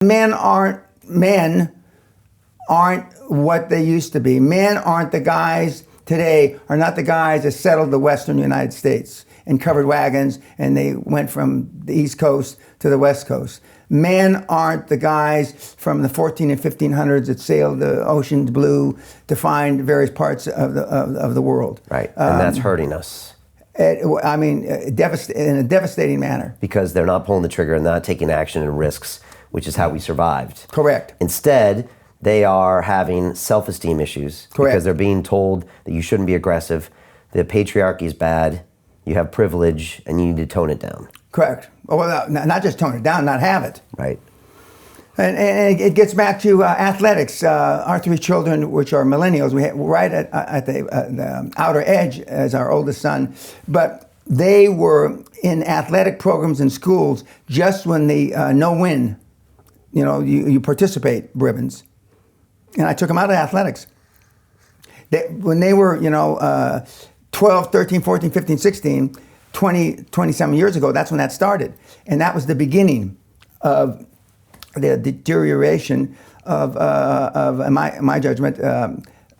Men aren't what they used to be. Men aren't the guys today, are not the guys that settled the western United States in covered wagons and they went from the East Coast to the West Coast. Men aren't the guys from the 14 and 1500s that sailed the oceans blue to find various parts of the world. Right, and that's hurting us. I mean, in a devastating manner. Because they're not pulling the trigger and not taking action and risks, which is how we survived. Correct. Instead, they are having self-esteem issues. Correct. Because they're being told that you shouldn't be aggressive, the patriarchy is bad, you have privilege, and you need to tone it down. Correct. Well, not just tone it down, not have it. Right. And it gets back to athletics. Our three children, which are millennials, we're right at the outer edge as our oldest son, but they were in athletic programs in schools just when the no-win, you participate ribbons. And I took them out of athletics. When they were, 12, 13, 14, 15, 16, 20-some years ago, that's when that started. And that was the beginning of the deterioration of in my judgment,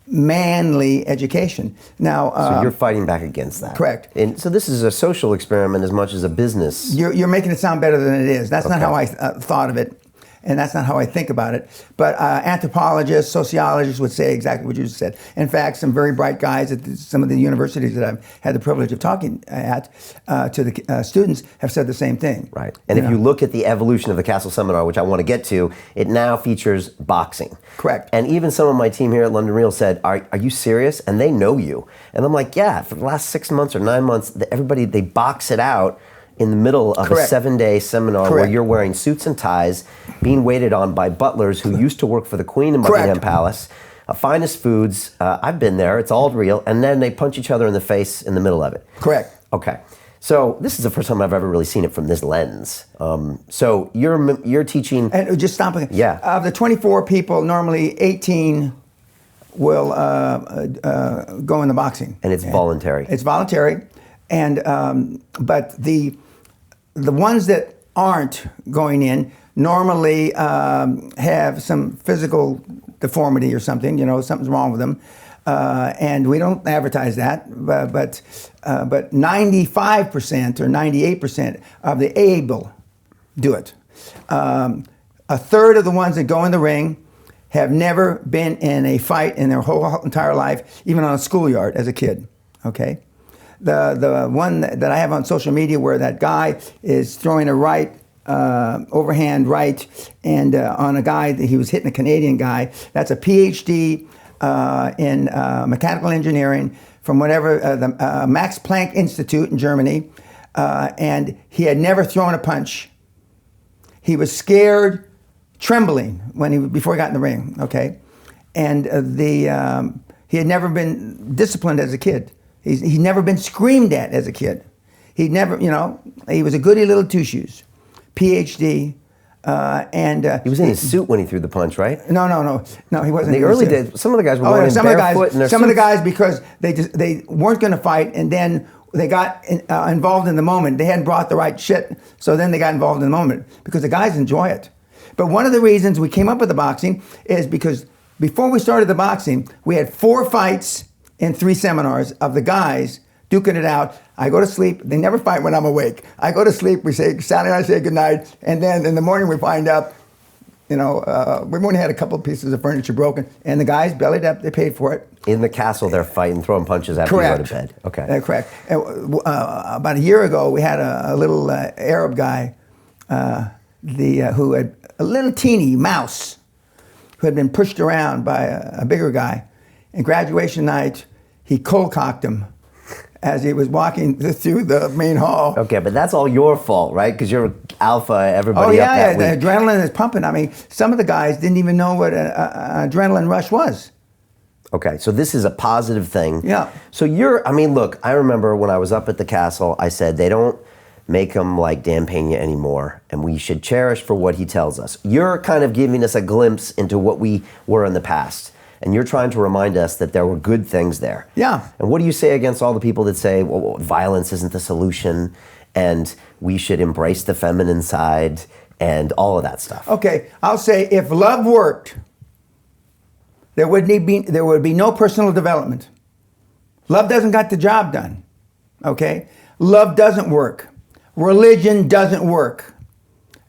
manly education. Now, so you're fighting back against that. Correct. And so this is a social experiment as much as a business. You're making it sound better than it is. That's not how I thought of it. And that's not how I think about it. But anthropologists, sociologists would say exactly what you just said. In fact, some very bright guys at some of the universities that I've had the privilege of talking at to the students have said the same thing. Right. And if you look at the evolution of the Castle Seminar, which I want to get to, it now features boxing. Correct. And even some of my team here at London Real said, are you serious? And they know you. And I'm like, yeah, for the last 6 months or 9 months, everybody, they box it out in the middle of Correct. a 7-day seminar Correct. where you're wearing suits and ties, being waited on by butlers who used to work for the Queen in Buckingham Correct. Palace, finest foods. I've been there, it's all real, and then they punch each other in the face in the middle of it. Correct. Okay, so this is the first time I've ever really seen it from this lens. So you're teaching... And just stopping. Yeah. Of the 24 people, normally 18 will go into boxing. And it's voluntary. It's voluntary. And but the ones that aren't going in normally have some physical deformity or something, something's wrong with them. And we don't advertise that, but 95% or 98% of the able do it. A third of the ones that go in the ring have never been in a fight in their whole entire life, even on a schoolyard as a kid, okay? The one that I have on social media where that guy is throwing a right, overhand right, and on a guy, he was hitting a Canadian guy, that's a PhD in mechanical engineering from whatever, the Max Planck Institute in Germany, and he had never thrown a punch. He was scared, trembling before he got in the ring, okay? And he had never been disciplined as a kid. He's never been screamed at as a kid. He never, he was a goody little two-shoes, PhD, and... He was in his suit when he threw the punch, right? No, he wasn't. In the early days, some of the guys were wearing barefoot in their suits. Some of the guys, because they weren't going to fight, and then they got involved in the moment. They hadn't brought the right shit, so then they got involved in the moment, because the guys enjoy it. But one of the reasons we came up with the boxing is because before we started the boxing, we had 4 fights in 3 seminars of the guys duking it out. I go to sleep. They never fight when I'm awake. I go to sleep. We say, Saturday night, say goodnight. And then in the morning we find out, we've only had a couple of pieces of furniture broken. And the guys bellied up. They paid for it. In the castle, they're fighting, throwing punches after you go to bed. Okay. Correct. About a year ago, we had a little Arab guy who had a little teeny mouse who had been pushed around by a bigger guy. And graduation night, he cold-cocked him as he was walking through the main hall. Okay, but that's all your fault, right? Because you're alpha, everybody up that week. The adrenaline is pumping. I mean, some of the guys didn't even know what an adrenaline rush was. Okay, so this is a positive thing. Yeah. So look, I remember when I was up at the castle, I said, they don't make him like Dan Peña anymore, and we should cherish for what he tells us. You're kind of giving us a glimpse into what we were in the past. And you're trying to remind us that there were good things there. Yeah. And what do you say against all the people that say, well, violence isn't the solution, and we should embrace the feminine side, and all of that stuff. Okay, I'll say if love worked, there would be no personal development. Love doesn't got the job done. Okay? Love doesn't work. Religion doesn't work.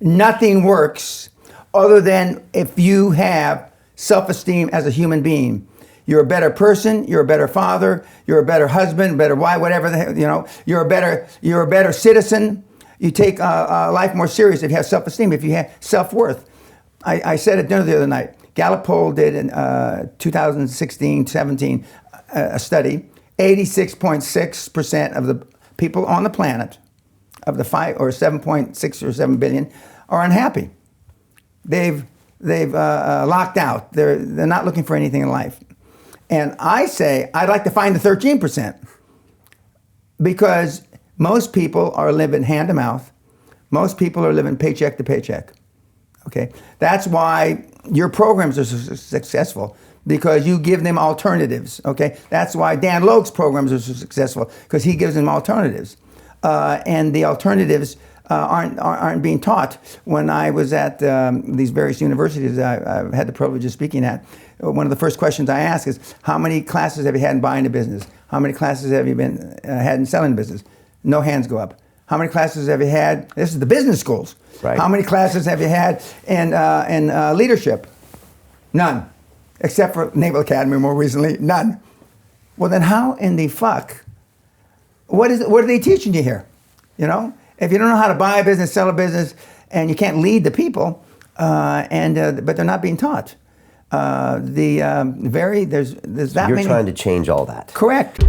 Nothing works other than if you have self-esteem as a human being. You're a better person, you're a better father, you're a better husband, better wife, whatever the hell, you know, you're a better citizen. You take life more serious if you have self-esteem, if you have self-worth. I said at dinner the other night, Gallup poll did in 2016-17 a study. 86.6% of the people on the planet, of the 7.6 or 7 billion, are unhappy. They've locked out. They're not looking for anything in life. And I say I'd like to find the 13%, because most people are living hand to mouth. Most people are living paycheck to paycheck. Okay, that's why your programs are so successful, because you give them alternatives. Okay, that's why Dan Logue's programs are so successful, because he gives them alternatives, and the alternatives aren't being taught. When I was at these various universities I've had the privilege of speaking at, one of the first questions I ask is, how many classes have you had in buying a business? How many classes have you had in selling a business? No hands go up. How many classes have you had? This is the business schools. Right. How many classes have you had in leadership? None. Except for Naval Academy more recently, none. Well, then how in the fuck, what are they teaching you here? You know? If you don't know how to buy a business, sell a business, and you can't lead the people, but they're not being taught. There's that many. You're trying to change all that. Correct.